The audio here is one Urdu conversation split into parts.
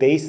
23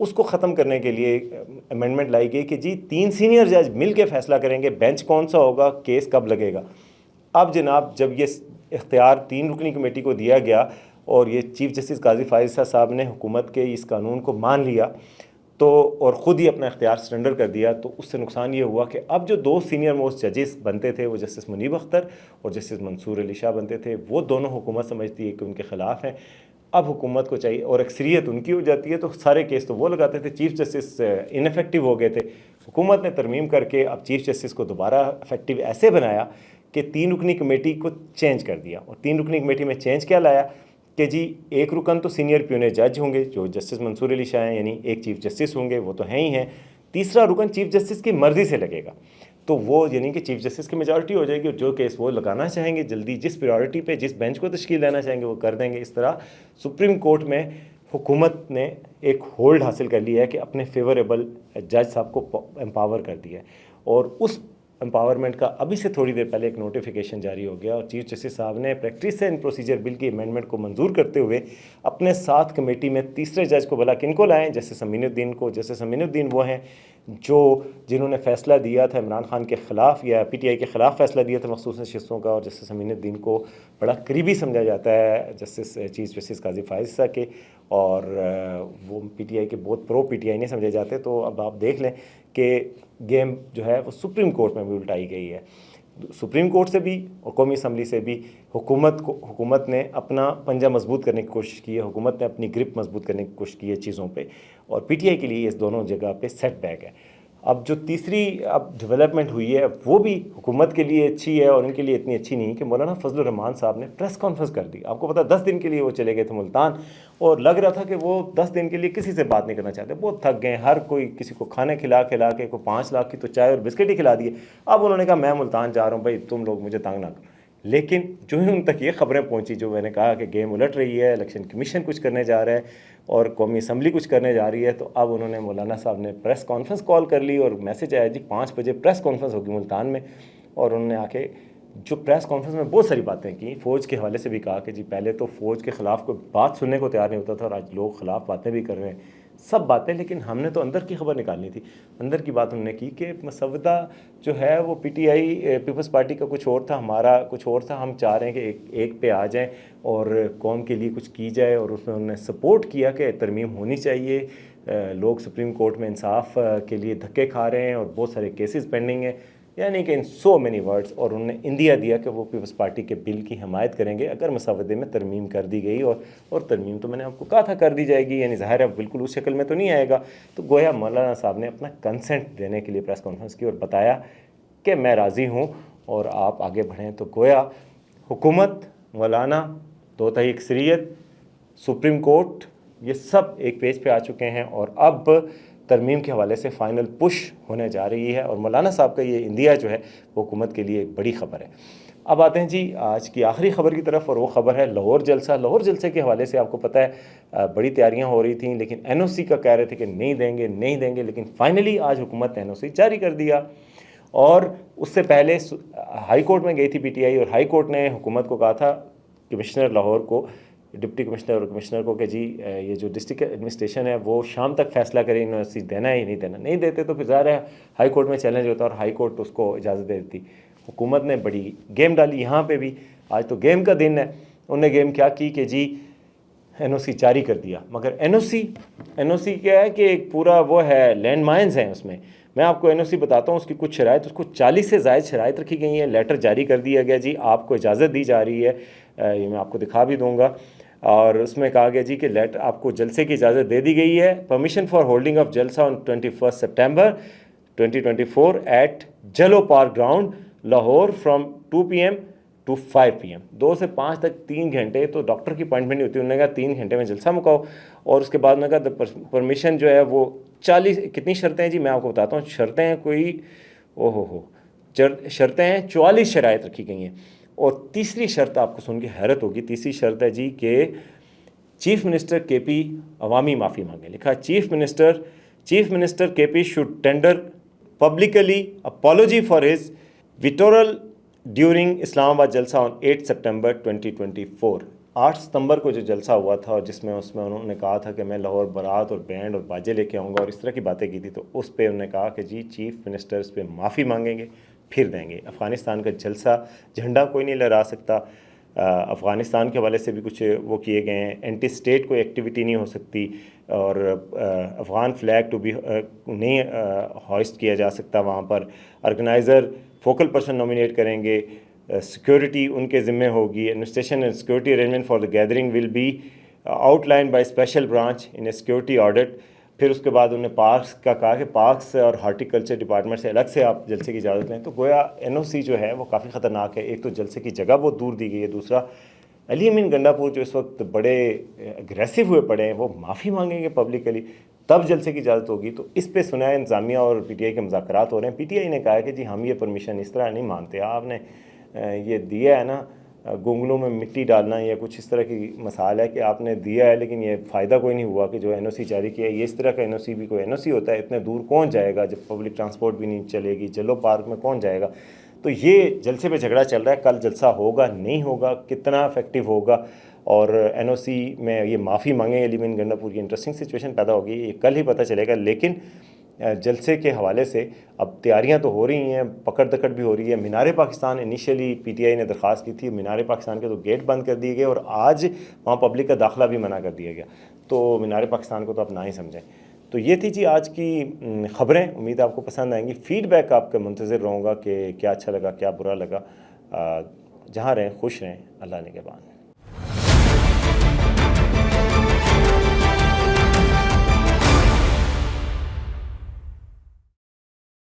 اس کو ختم کرنے کے لیے امینڈمنٹ لائی گئی کہ جی 3 سینئر جج مل کے فیصلہ کریں گے بینچ کون سا ہوگا, کیس کب لگے گا. اب جناب جب یہ اختیار 3 رکنی کمیٹی کو دیا گیا اور یہ چیف جسٹس قاضی فائز صاحب نے حکومت کے اس قانون کو مان لیا تو اور خود ہی اپنا اختیار سرنڈر کر دیا, تو اس سے نقصان یہ ہوا کہ اب جو 2 سینئر موسٹ ججز بنتے تھے وہ جسٹس منیب اختر اور جسٹس منصور علی شاہ بنتے تھے, وہ دونوں حکومت سمجھتی ہے کہ ان کے خلاف ہیں. اب حکومت کو چاہیے, اور اکثریت ان کی ہو جاتی ہے تو سارے کیس تو وہ لگاتے تھے, چیف جسٹس انفیکٹو ہو گئے تھے. حکومت نے ترمیم کر کے اب چیف جسٹس کو دوبارہ افیکٹو ایسے بنایا کہ 3 رکنی کمیٹی کو چینج کر دیا. اور 3 رکنی کمیٹی میں چینج کیا لایا کہ جی 1 رکن تو سینئر پیونے جج ہوں گے جو جسٹس منصور علی شاہ ہیں, یعنی ایک چیف جسٹس ہوں گے, وہ تو ہیں ہی ہیں. تیسرا رکن چیف جسٹس کی مرضی سے لگے گا, تو وہ یعنی کہ چیف جسٹس کی میجارٹی ہو جائے گی, اور جو کیس وہ لگانا چاہیں گے جلدی جس پریورٹی پہ جس بینچ کو تشکیل دینا چاہیں گے وہ کر دیں گے. اس طرح سپریم کورٹ میں حکومت نے ایک ہولڈ حاصل کر لیا ہے کہ اپنے فیوریبل جج صاحب کو امپاور کر دیا ہے. اور اس امپاورمنٹ کا ابھی سے تھوڑی دیر پہلے ایک نوٹیفیکیشن جاری ہو گیا, اور چیف جسٹس صاحب نے پریکٹس اینڈ پروسیجر بل کی امینڈمنٹ کو منظور کرتے ہوئے اپنے ساتھ کمیٹی میں تیسرے جج کو بلا کن کو لائیں, جسٹس امین الدین کو. جسٹس امین الدین وہ ہیں جنہوں نے فیصلہ دیا تھا عمران خان کے خلاف یا پی ٹی آئی کے خلاف فیصلہ دیا تھا مخصوص نشستوں کا, اور جسٹس امین الدین کو بڑا قریبی سمجھا جاتا ہے جسٹس چیف جسٹس قاضی فائز صاحب کے, اور وہ پی ٹی آئی کے بہت پرو پی ٹی آئی نہیں سمجھے جاتے. تو اب آپ دیکھ لیں کہ گیم جو ہے وہ سپریم کورٹ میں بھی الٹائی گئی ہے. سپریم کورٹ سے بھی اور قومی اسمبلی سے بھی حکومت نے اپنا پنجہ مضبوط کرنے کی کوشش کی ہے, حکومت نے اپنی گرپ مضبوط کرنے کی کوشش کی ہے چیزوں پہ, اور پی ٹی آئی کے لیے اس دونوں جگہ پہ سیٹ بیک ہے. اب جو تیسری ڈیولپمنٹ ہوئی ہے وہ بھی حکومت کے لیے اچھی ہے, اور ان کے لیے اتنی اچھی نہیں کہ مولانا فضل الرحمان صاحب نے پریس کانفرنس کر دی. آپ کو پتہ 10 دن کے لیے وہ چلے گئے تھے ملتان, اور لگ رہا تھا کہ وہ 10 دن کے لیے کسی سے بات نہیں کرنا چاہتے, بہت تھک گئے, ہر کوئی کسی کو کھانے کھلا کے کوئی 5 لاکھ کی تو چائے اور بسکٹ ہی کھلا دیے. اب انہوں نے کہا میں ملتان جا رہا ہوں بھائی, تم لوگ مجھے تنگ نہ کرو. لیکن جو ہی ان تک یہ خبریں پہنچی جو میں نے کہا کہ گیم الٹ رہی ہے, الیکشن کمیشن کچھ کرنے جا رہا ہے اور قومی اسمبلی کچھ کرنے جا رہی ہے, تو اب انہوں نے مولانا صاحب نے پریس کانفرنس کال کر لی, اور میسج آیا جی 5 بجے پریس کانفرنس ہوگی ملتان میں. اور انہوں نے آ کے جو پریس کانفرنس میں بہت ساری باتیں کی, فوج کے حوالے سے بھی کہا کہ جی پہلے تو فوج کے خلاف کوئی بات سننے کو تیار نہیں ہوتا تھا, اور آج لوگ خلاف باتیں بھی کر رہے ہیں, سب باتیں, لیکن ہم نے تو اندر کی خبر نکالنی تھی. اندر کی بات انہوں نے کی کہ مسودہ جو ہے وہ P T I Peoples Party کا کچھ اور تھا, ہمارا کچھ اور تھا. ہم چاہ رہے ہیں کہ ایک پہ آ جائیں اور قوم کے لیے کچھ کی جائے, اور اس میں انہوں نے سپورٹ کیا کہ ترمیم ہونی چاہیے. لوگ سپریم کورٹ میں انصاف کے لیے دھکے کھا رہے ہیں اور بہت سارے کیسز پینڈنگ ہیں, یعنی کہ ان سو مینی ورڈز, اور انہوں نے اندیا دیا کہ وہ پیپلز پارٹی کے بل کی حمایت کریں گے اگر مسودے میں ترمیم کر دی گئی, اور ترمیم تو میں نے آپ کو کہا تھا کر دی جائے گی, یعنی ظاہر ہے بالکل اس شکل میں تو نہیں آئے گا. تو گویا مولانا صاحب نے اپنا کنسنٹ دینے کے لیے پریس کانفرنس کی اور بتایا کہ میں راضی ہوں اور آپ آگے بڑھیں. تو گویا حکومت, مولانا, 2/3 اکثریت, سپریم کورٹ, یہ سب ایک پیج پہ آ چکے ہیں, اور اب ترمیم کے حوالے سے فائنل پش ہونے جا رہی ہے. اور مولانا صاحب کا یہ اندیا جو ہے وہ حکومت کے لیے ایک بڑی خبر ہے. اب آتے ہیں جی آج کی آخری خبر کی طرف, اور وہ خبر ہے لاہور جلسہ. لاہور جلسے کے حوالے سے آپ کو پتہ ہے بڑی تیاریاں ہو رہی تھیں, لیکن این او سی کا کہہ رہے تھے کہ نہیں دیں گے, لیکن فائنلی آج حکومت نے این او سی جاری کر دیا. اور اس سے پہلے ہائی کورٹ میں گئی تھی پی ٹی آئی, اور ہائی کورٹ نے حکومت کو کہا تھا, کمشنر لاہور کو, ڈپٹی کمشنر اور کمشنر کو, کہ جی یہ جو ڈسٹرکٹ ایڈمنسٹریشن ہے وہ شام تک فیصلہ کرے یونیورسٹی دینا ہے یا نہیں دینا. نہیں دیتے تو پھر ظاہر ہے ہائی کورٹ میں چیلنج ہوتا, اور ہائی کورٹ اس کو اجازت دے دیتی. حکومت نے بڑی گیم ڈالی یہاں پہ بھی, آج تو گیم کا دن ہے. انہوں نے گیم کیا کی کہ جی این او سی جاری کر دیا, مگر این او سی کیا ہے کہ ایک پورا وہ ہے, لینڈ مائنز ہیں اس میں. میں آپ کو این او سی بتاتا ہوں, اس کی کچھ شرائط, اس کو 40 سے زائد شرائط رکھی گئی ہیں. لیٹر جاری کر دیا گیا جی آپ کو اجازت دی جا رہی ہے, یہ میں آپ کو دکھا بھی دوں گا, اور اس میں کہا گیا جی کہ لیٹر آپ کو جلسے کی اجازت دے دی گئی ہے. پرمیشن فار ہولڈنگ آف جلسہ آن 21 سپٹمبر 2024 ایٹ جلو park ground Lahore from 2 PM to 5 PM, 2 سے 5 تک 3 گھنٹے. تو ڈاکٹر کی اپوائنٹمنٹ نہیں ہوتی, انہوں نے کہا 3 گھنٹے میں جلسہ مکاؤ. اور اس کے بعد انہوں نے کہا پرمیشن جو ہے وہ 40, کتنی شرطیں ہیں جی میں آپ کو بتاتا ہوں. شرطیں ہیں کوئی شرطیں ہیں 44 شرائط رکھی گئی ہیں. اور تیسری شرط آپ کو سن کے حیرت ہوگی, تیسری شرط ہے جی کہ چیف منسٹر کے پی عوامی معافی مانگے. لکھا chief minister K P should tender publicly apology for his vitriol during Islamabad jalsa on 8 September 2024. 8 ستمبر کو جو جلسہ ہوا تھا اور جس میں انہوں نے کہا تھا کہ میں لاہور بارات اور بینڈ اور باجے لے کے آؤں گا اور اس طرح کی باتیں کی تھی، تو اس پہ انہوں نے کہا کہ جی چیف منسٹر اس پہ معافی مانگیں گے پھر دیں گے۔ افغانستان کا جلسہ جھنڈا کوئی نہیں لہرا سکتا، افغانستان کے حوالے سے بھی کچھ وہ کیے گئے ہیں، اینٹی اسٹیٹ کوئی ایکٹیویٹی نہیں ہو سکتی، اور افغان فلیگ ٹو بی نہیں ہوسٹ کیا جا سکتا وہاں پر۔ آرگنائزر فوکل پرسن نومینیٹ کریں گے، سیکورٹی ان کے ذمے ہوگی، administration and security arrangement for the gathering will be outline by special branch in a security audit. پھر اس کے بعد انہوں نے پارکس کا کہا کہ پارکس اور ہارٹیکلچر ڈپارٹمنٹ سے الگ سے آپ جلسے کی اجازت لیں، تو گویا این او سی جو ہے وہ کافی خطرناک ہے۔ ایک تو جلسے کی جگہ بہت دور دی گئی ہے، دوسرا علی امین گنڈا پور جو اس وقت بڑے اگریسو ہوئے پڑے ہیں وہ معافی مانگیں گے پبلکلی تب جلسے کی اجازت ہوگی۔ تو اس پہ سنا ہے انتظامیہ اور پی ٹی آئی کے مذاکرات ہو رہے ہیں۔ پی ٹی آئی نے کہا ہے کہ جی ہم یہ پرمیشن اس طرح نہیں مانتے، آپ نے یہ دیا ہے نا گونگلوں میں مٹی ڈالنا یا کچھ اس طرح کی مثال ہے کہ آپ نے دیا ہے لیکن یہ فائدہ کوئی نہیں ہوا کہ جو این او سی جاری کیا ہے۔ یہ اس طرح کا این او سی بھی کوئی این او سی ہوتا ہے؟ اتنے دور کون جائے گا جب پبلک ٹرانسپورٹ بھی نہیں چلے گی، جلو پارک میں کون جائے گا؟ تو یہ جلسے پہ جھگڑا چل رہا ہے، کل جلسہ ہوگا نہیں ہوگا، کتنا افیکٹو ہوگا، اور این او سی میں یہ معافی مانگیں علی امین گنڈا پور کی انٹرسٹنگ سچویشن پیدا ہوگی، یہ کل ہی پتہ چلے گا۔ لیکن جلسے کے حوالے سے اب تیاریاں تو ہو رہی ہیں، پکڑ دکڑ بھی ہو رہی ہے۔ Minar Pakistan initially P T I نے درخواست کی تھی، مینار پاکستان کے تو گیٹ بند کر دیے گئے اور آج وہاں پبلک کا داخلہ بھی منع کر دیا گیا، تو مینار پاکستان کو تو آپ نہ ہی سمجھیں۔ تو یہ تھی جی آج کی خبریں، امید آپ کو پسند آئیں گی۔ فیڈ بیک آپ کا منتظر رہوں گا کہ کیا اچھا لگا کیا برا لگا۔ جہاں رہیں خوش رہیں، اللہ نگہبان۔